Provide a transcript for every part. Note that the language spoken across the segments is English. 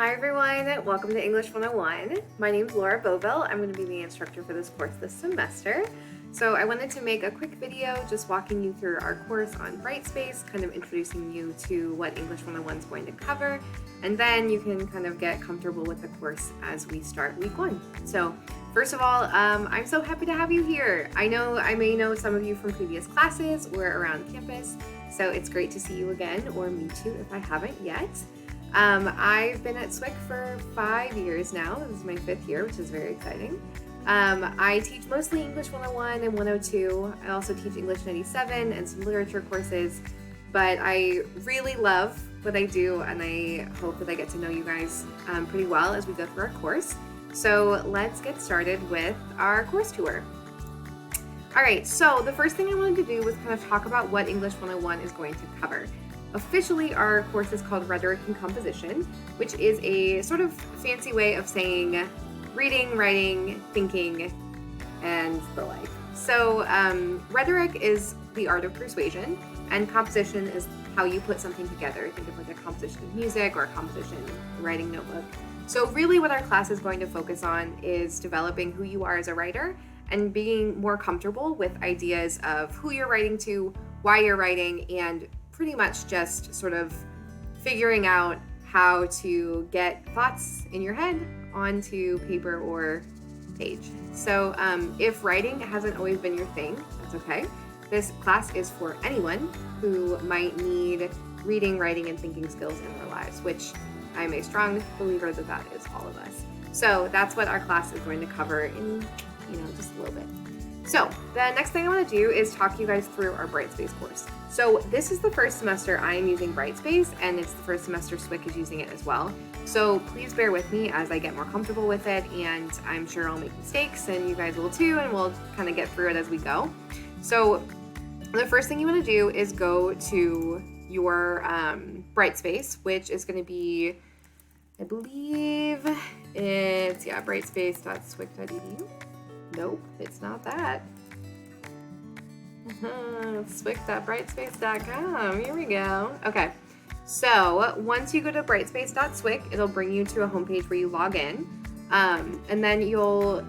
Hi everyone, welcome to English 101. My name is Laura Boville. I'm going to be the instructor for this course this semester. So I wanted to make a quick video just walking you through our course on Brightspace, kind of introducing you to what English 101 is going to cover, and then you can kind of get comfortable with the course as we start week one. So first of all, I'm so happy to have you here. I may know some of you from previous classes or around campus, so it's great to see you again, or meet you if I haven't yet. I've been at SWIC for 5 years now. This is my 5th year, which is very exciting. I teach mostly English 101 and 102. I also teach English 97 and some literature courses, but I really love what I do, and I hope that I get to know you guys pretty well as we go through our course. So let's get started with our course tour. All right, so the first thing I wanted to do was kind of talk about what English 101 is going to cover. Officially, our course is called Rhetoric and Composition, which is a sort of fancy way of saying reading, writing, thinking, and the like. So rhetoric is the art of persuasion, and composition is how you put something together. Think of like a composition of music or a composition writing notebook. So really what our class is going to focus on is developing who you are as a writer and being more comfortable with ideas of who you're writing to, why you're writing, and pretty much just sort of figuring out how to get thoughts in your head onto paper or page. So if writing hasn't always been your thing, that's okay. This class is for anyone who might need reading, writing, and thinking skills in their lives, which I'm a strong believer that that is all of us. So that's what our class is going to cover in, just a little bit. So the next thing I want to do is talk you guys through our Brightspace course. So this is the first semester I am using Brightspace, and it's the first semester SWIC is using it as well. So please bear with me as I get more comfortable with it, and I'm sure I'll make mistakes, and you guys will too, and we'll kind of get through it as we go. So the first thing you want to do is go to your Brightspace, which is going to be, I believe it's, brightspace.swic.edu. Nope, it's not that. Swic.brightspace.com. Here we go. Okay, so once you go to brightspace.swic, it'll bring you to a homepage where you log in, and then you'll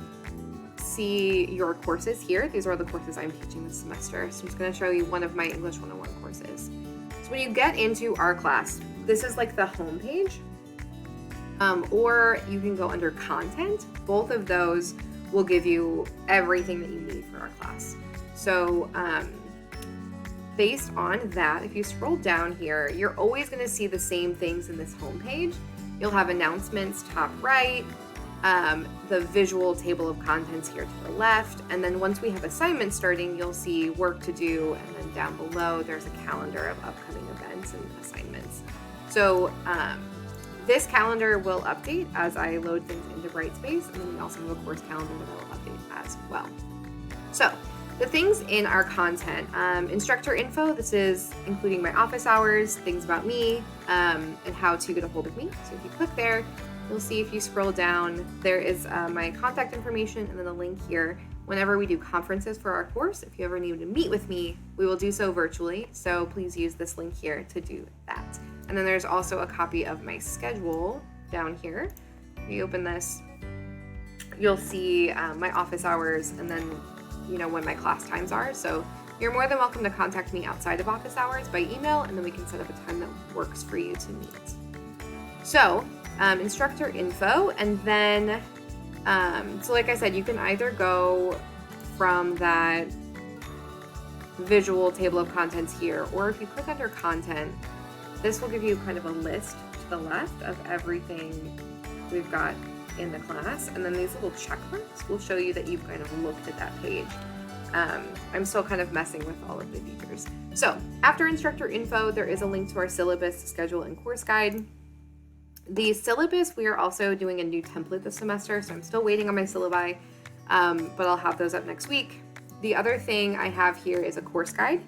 see your courses here. These are the courses I'm teaching this semester. So I'm just going to show you one of my English 101 courses. So when you get into our class, this is like the homepage, or you can go under content. Both of those will give you everything that you need for our class. So based on that, if you scroll down here, you're always going to see the same things in this homepage. You'll have announcements top right, the visual table of contents here to the left, and then once we have assignments starting, you'll see work to do, and then down below there's a calendar of upcoming events and assignments. So this calendar will update as I load things into Brightspace, and then we also have a course calendar that will update as well. So the things in our content, instructor info, this is including my office hours, things about me, and how to get a hold of me. So if you click there, you'll see if you scroll down, there is my contact information and then a link here. Whenever we do conferences for our course, if you ever need to meet with me, we will do so virtually. So please use this link here to do that. And then there's also a copy of my schedule down here. If you open this, you'll see my office hours and then when my class times are. So you're more than welcome to contact me outside of office hours by email, and then we can set up a time that works for you to meet. So instructor info, and then so like I said, you can either go from that visual table of contents here, or if you click under content, this will give you kind of a list to the left of everything we've got in the class, and then these little check marks will show you that you've kind of looked at that page. I'm still kind of messing with all of the features. So after instructor info, there is a link to our syllabus, schedule, and course guide. The syllabus, we are also doing a new template this semester, so I'm still waiting on my syllabi, but I'll have those up next week. The other thing I have here is a course guide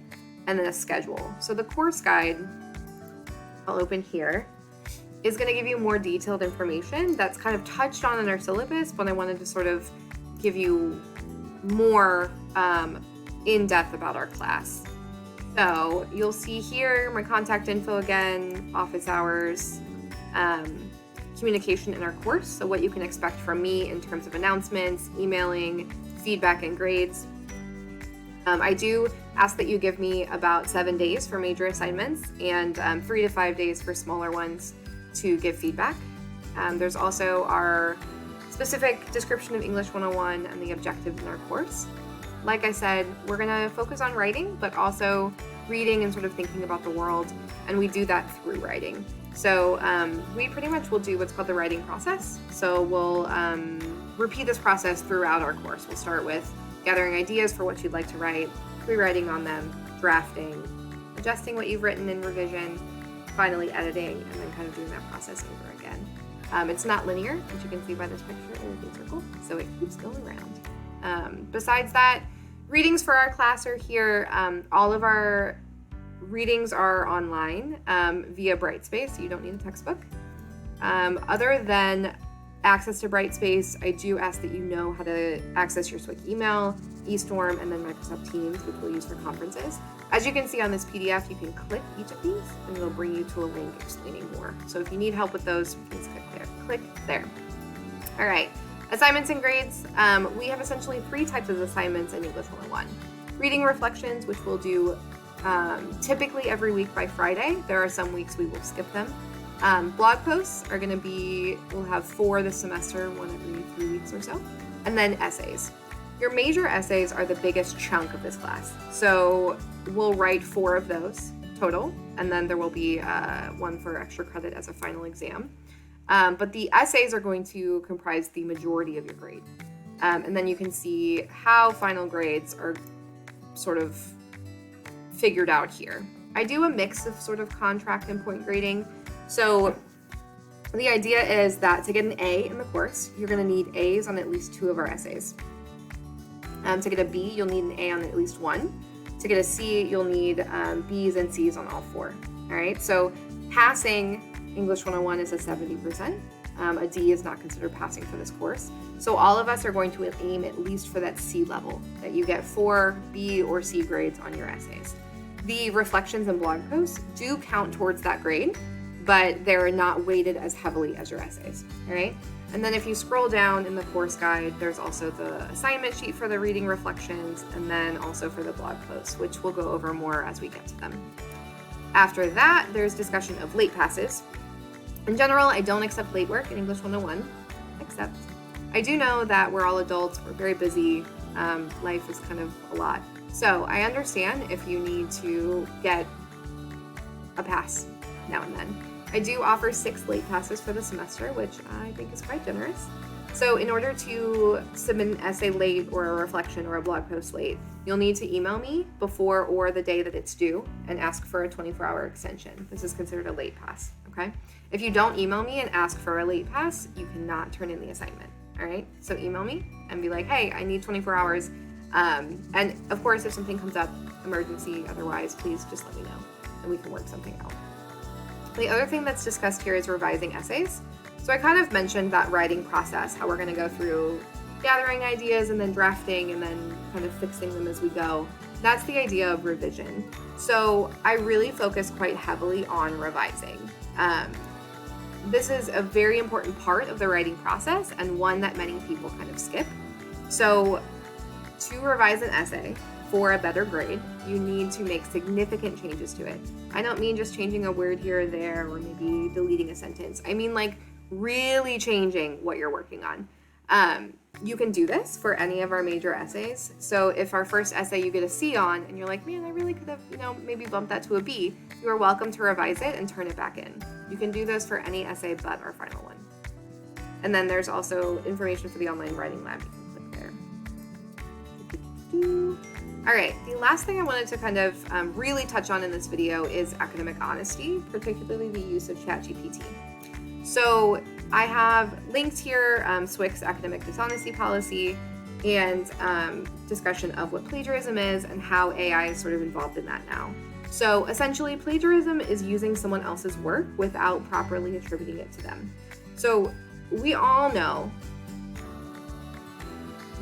and then a schedule. So the course guide, I'll open here, is going to give you more detailed information that's kind of touched on in our syllabus, but I wanted to sort of give you more in depth about our class. So you'll see here my contact info again, office hours, communication in our course, so what you can expect from me in terms of announcements, emailing, feedback, and grades. I do ask that you give me about 7 days for major assignments and 3 to 5 days for smaller ones to give feedback. There's also our specific description of English 101 and the objectives in our course. Like I said, we're going to focus on writing, but also reading and sort of thinking about the world, and we do that through writing. So we pretty much will do what's called the writing process. So we'll repeat this process throughout our course. We'll start with gathering ideas for what you'd like to write, rewriting on them, drafting, adjusting what you've written in revision, finally editing, and then kind of doing that process over again. It's not linear, as you can see by this picture in the circle, so it keeps going around. Besides that, readings for our class are here. All of our readings are online via Brightspace, so you don't need a textbook. Other than access to Brightspace, I do ask that you know how to access your SWIC email, eStorm, and then Microsoft Teams, which we'll use for conferences. As you can see on this PDF, you can click each of these and it'll bring you to a link explaining more. So if you need help with those, please click there. All right, assignments and grades. We have essentially 3 types of assignments in English 101. Reading reflections, which we'll do typically every week by Friday. There are some weeks we will skip them. Blog posts are going to be, we'll have 4 this semester, 1 every 3 weeks or so. And then essays. Your major essays are the biggest chunk of this class. So we'll write 4 of those total, and then there will be 1 for extra credit as a final exam. But the essays are going to comprise the majority of your grade. And then you can see how final grades are sort of figured out here. I do a mix of sort of contract and point grading. So the idea is that to get an A in the course, you're going to need A's on at least 2 of our essays. To get a B, you'll need an A on at least 1. To get a C, you'll need B's and C's on all 4. All right, so passing English 101 is a 70%. A D is not considered passing for this course. So all of us are going to aim at least for that C level, that you get 4 B or C grades on your essays. The reflections and blog posts do count towards that grade, but they're not weighted as heavily as your essays, all right? And then if you scroll down in the course guide, there's also the assignment sheet for the reading reflections, and then also for the blog posts, which we'll go over more as we get to them. After that, there's discussion of late passes. In general, I don't accept late work in English 101, except I do know that we're all adults, we're very busy, life is kind of a lot. So I understand if you need to get a pass now and then. I do offer 6 late passes for the semester, which I think is quite generous. So in order to submit an essay late or a reflection or a blog post late, you'll need to email me before or the day that it's due and ask for a 24-hour extension. This is considered a late pass, okay? If you don't email me and ask for a late pass, you cannot turn in the assignment, all right? So email me and be like, hey, I need 24 hours. And of course, if something comes up, emergency, otherwise, please just let me know and we can work something out. The other thing that's discussed here is revising essays. So I kind of mentioned that writing process, how we're going to go through gathering ideas and then drafting and then kind of fixing them as we go. That's the idea of revision. So I really focus quite heavily on revising. This is a very important part of the writing process and one that many people kind of skip. So to revise an essay for a better grade, you need to make significant changes to it. I don't mean just changing a word here or there or maybe deleting a sentence. I mean like really changing what you're working on. You can do this for any of our major essays. So if our first essay you get a C on and you're like, man, I really could have, maybe bumped that to a B, you are welcome to revise it and turn it back in. You can do this for any essay but our final one. And then there's also information for the online writing lab. You can click there. All right, the last thing I wanted to kind of really touch on in this video is academic honesty, particularly the use of ChatGPT. So I have linked here SWIC's academic dishonesty policy and discussion of what plagiarism is and how AI is sort of involved in that now. So essentially, plagiarism is using someone else's work without properly attributing it to them. So we all know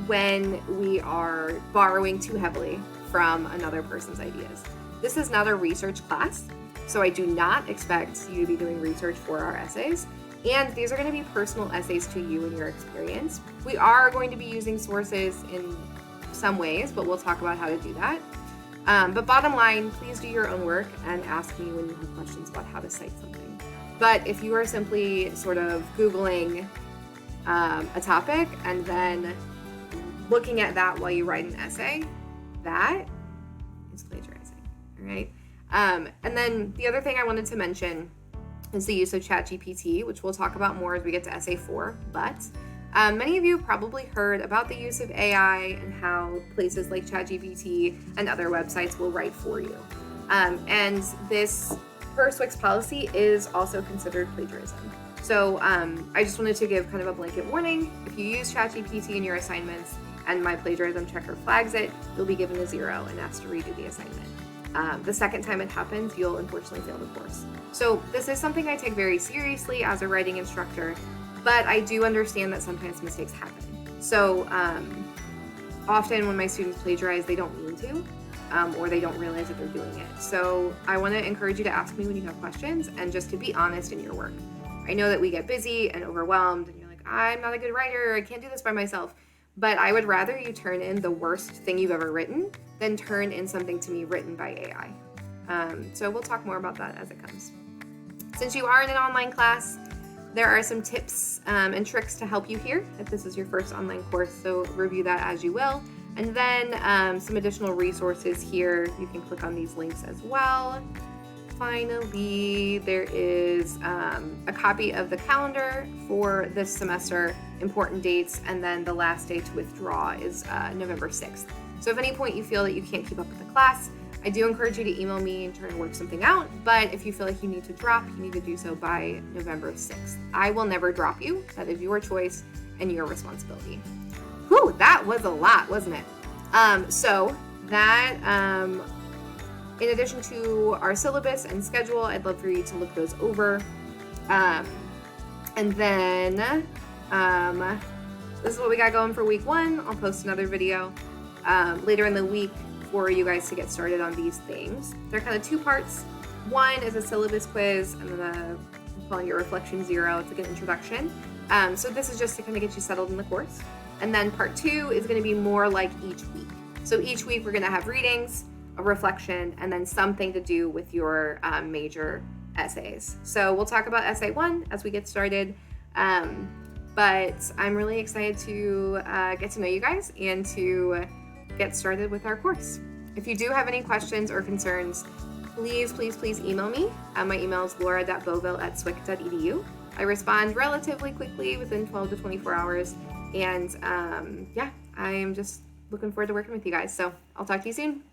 when we are borrowing too heavily from another person's ideas. This is not a research class, so I do not expect you to be doing research for our essays. And these are going to be personal essays to you and your experience. We are going to be using sources in some ways, but we'll talk about how to do that. But bottom line, please do your own work and ask me when you have questions about how to cite something. But if you are simply sort of Googling a topic and then looking at that while you write an essay, that is plagiarizing, all right? And then the other thing I wanted to mention is the use of ChatGPT, which we'll talk about more as we get to essay 4. But many of you have probably heard about the use of AI and how places like ChatGPT and other websites will write for you. And this, per SWC's policy, is also considered plagiarism. So I just wanted to give kind of a blanket warning. If you use ChatGPT in your assignments and my plagiarism checker flags it, you'll be given a 0 and asked to redo the assignment. The second time it happens, you'll unfortunately fail the course. So this is something I take very seriously as a writing instructor, but I do understand that sometimes mistakes happen. So often when my students plagiarize, they don't mean to, or they don't realize that they're doing it. So I want to encourage you to ask me when you have questions and just to be honest in your work. I know that we get busy and overwhelmed and you're like, I'm not a good writer, I can't do this by myself. But I would rather you turn in the worst thing you've ever written than turn in something to me written by AI. So we'll talk more about that as it comes. Since you are in an online class, there are some tips and tricks to help you here if this is your first online course, so review that as you will. And then some additional resources here. You can click on these links as well. Finally, there is a copy of the calendar for this semester, important dates, and then the last day to withdraw is November 6th. So if at any point you feel that you can't keep up with the class, I do encourage you to email me and try to work something out, but if you feel like you need to drop, you need to do so by November 6th. I will never drop you. That is your choice and your responsibility. Whew, that was a lot, wasn't it? So that, in addition to our syllabus and schedule, I'd love for you to look those over. And then this is what we got going for week 1. I'll post another video later in the week for you guys to get started on these things. They're kind of 2 parts. One is a syllabus quiz, and then I'm calling it Reflection 0. It's like an introduction. So this is just to kind of get you settled in the course. And then part 2 is going to be more like each week. So each week we're going to have readings, a reflection, and then something to do with your major essays. So we'll talk about essay 1 as we get started. But I'm really excited to get to know you guys and to get started with our course. If you do have any questions or concerns, please email me. My email is laura.boville@swic.edu. I respond relatively quickly within 12 to 24 hours. And yeah, I am just looking forward to working with you guys. So I'll talk to you soon.